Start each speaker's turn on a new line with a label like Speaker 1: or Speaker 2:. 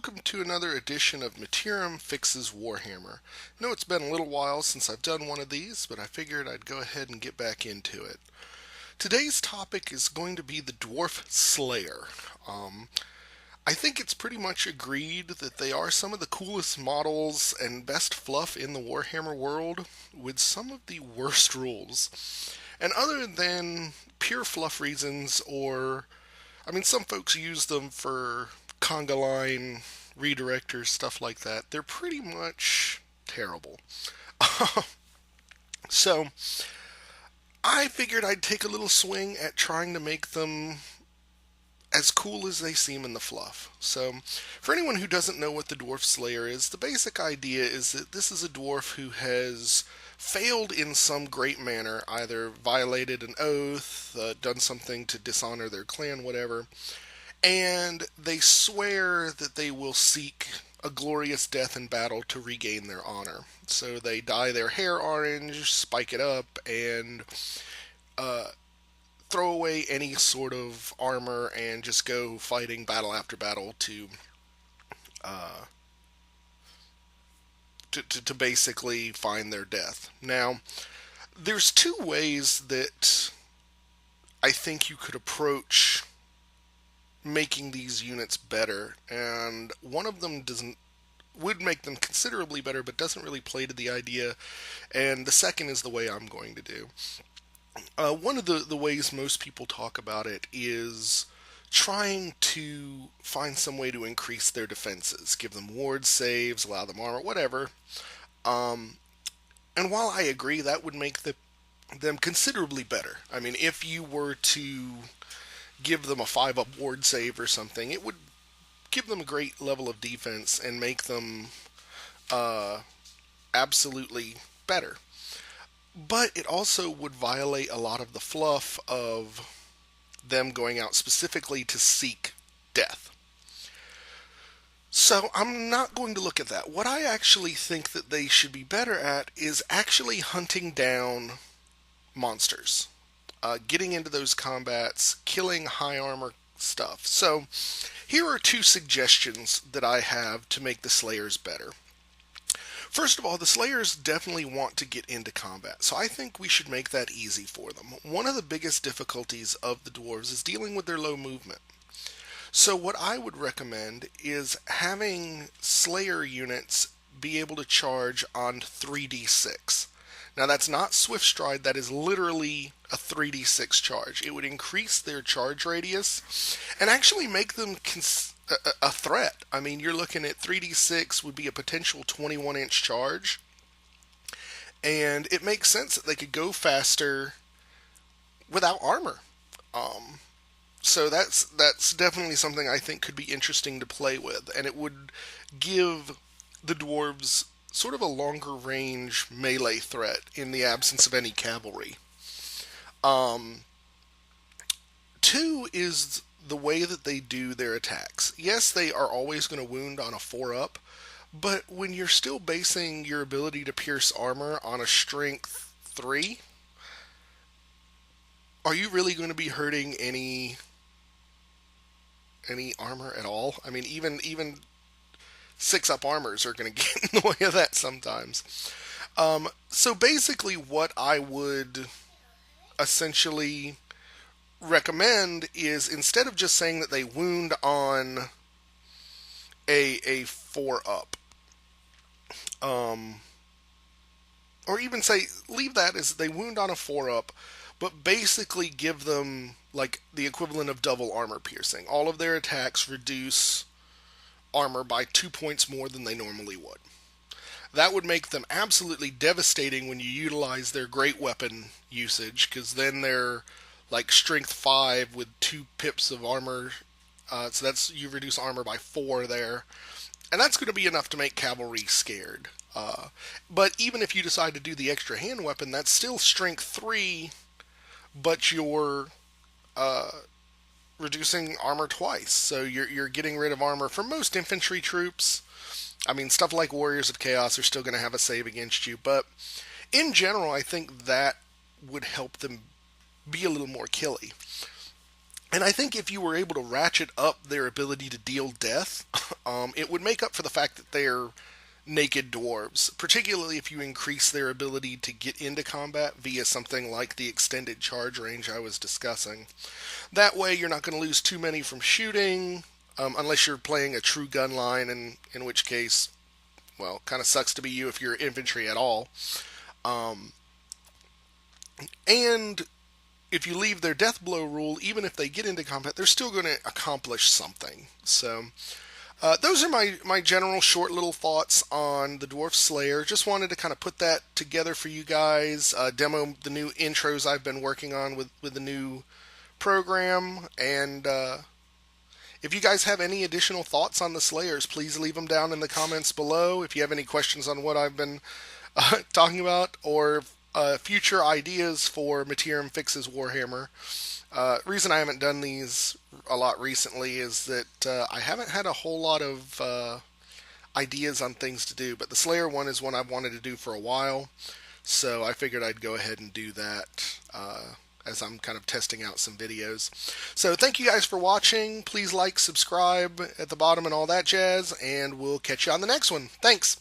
Speaker 1: welcome to another edition of Mittierim Fixes Warhammer. I know it's been a little while since I've done one of these, but I figured I'd go ahead and get back into it. Today's topic is going to be the Dwarf Slayer. I think it's pretty much agreed that they are some of the coolest models and best fluff in the Warhammer world, with some of the worst rules. And other than pure fluff reasons, some folks use them for conga line redirectors, stuff like that. They're pretty much terrible. So, I figured I'd take a little swing at trying to make them as cool as they seem in the fluff. So, for anyone who doesn't know what the Dwarf Slayer is, the basic idea is that this is a dwarf who has failed in some great manner, either violated an oath, done something to dishonor their clan, whatever, and they swear that they will seek a glorious death in battle to regain their honor. So they dye their hair orange, spike it up, and throw away any sort of armor and just go fighting battle after battle to basically find their death. Now, there's two ways that I think you could approach making these units better, and one of them would make them considerably better, but doesn't really play to the idea, and the second is the way I'm going to do. One of the ways most people talk about it is trying to find some way to increase their defenses, give them ward saves, allow them armor, whatever. And while I agree that would make them considerably better, I mean, if you were to give them a 5-up ward save or something, it would give them a great level of defense and make them absolutely better. But it also would violate a lot of the fluff of them going out specifically to seek death. So I'm not going to look at that. What I actually think that they should be better at is actually hunting down monsters. Getting into those combats, killing high armor stuff. So here are two suggestions that I have to make the Slayers better. First of all, the Slayers definitely want to get into combat, so I think we should make that easy for them. One of the biggest difficulties of the dwarves is dealing with their low movement. So what I would recommend is having Slayer units be able to charge on 3d6. Now that's not Swift Stride, that is literally a 3d6 charge. It would increase their charge radius and actually make them a threat. I mean, you're looking at 3d6 would be a potential 21-inch charge, and it makes sense that they could go faster without armor. So that's definitely something I think could be interesting to play with, and it would give the dwarves sort of a longer range melee threat in the absence of any cavalry. Two is the way that they do their attacks. Yes, they are always going to wound on a 4-up, but when you're still basing your ability to pierce armor on a strength 3, are you really going to be hurting any armor at all? I mean, even 6-up armors are going to get in the way of that sometimes. So basically what I would essentially recommend is, instead of just saying that they wound on a 4-up, or even say, leave that as they wound on a 4-up, but basically give them like the equivalent of double armor piercing. All of their attacks reduce armor by 2 points more than they normally would. That would make them absolutely devastating when you utilize their great weapon usage, because then they're like strength 5 with 2 pips of armor. So that's, you reduce armor by 4 there. And that's going to be enough to make cavalry scared. But even if you decide to do the extra hand weapon, that's still strength 3, but you're reducing armor twice. So you're getting rid of armor for most infantry troops. I mean, stuff like Warriors of Chaos are still going to have a save against you, but in general, I think that would help them be a little more killy. And I think if you were able to ratchet up their ability to deal death, it would make up for the fact that they're naked dwarves, particularly if you increase their ability to get into combat via something like the extended charge range I was discussing. That way, you're not going to lose too many from shooting, unless you're playing a true gun line, and in which case, well, kind of sucks to be you if you're infantry at all. Um, and if you leave their death blow rule, even if they get into combat, they're still going to accomplish something. So, those are my general short little thoughts on the Dwarf Slayer. Just wanted to kind of put that together for you guys, demo the new intros I've been working on with the new program, and if you guys have any additional thoughts on the Slayers, please leave them down in the comments below. If you have any questions on what I've been talking about, or future ideas for Mittierim Fixes Warhammer. Reason I haven't done these a lot recently is that I haven't had a whole lot of ideas on things to do, but the Slayer one is one I've wanted to do for a while, so I figured I'd go ahead and do that as I'm kind of testing out some videos. So thank you guys for watching. Please like, subscribe at the bottom and all that jazz, and we'll catch you on the next one. Thanks!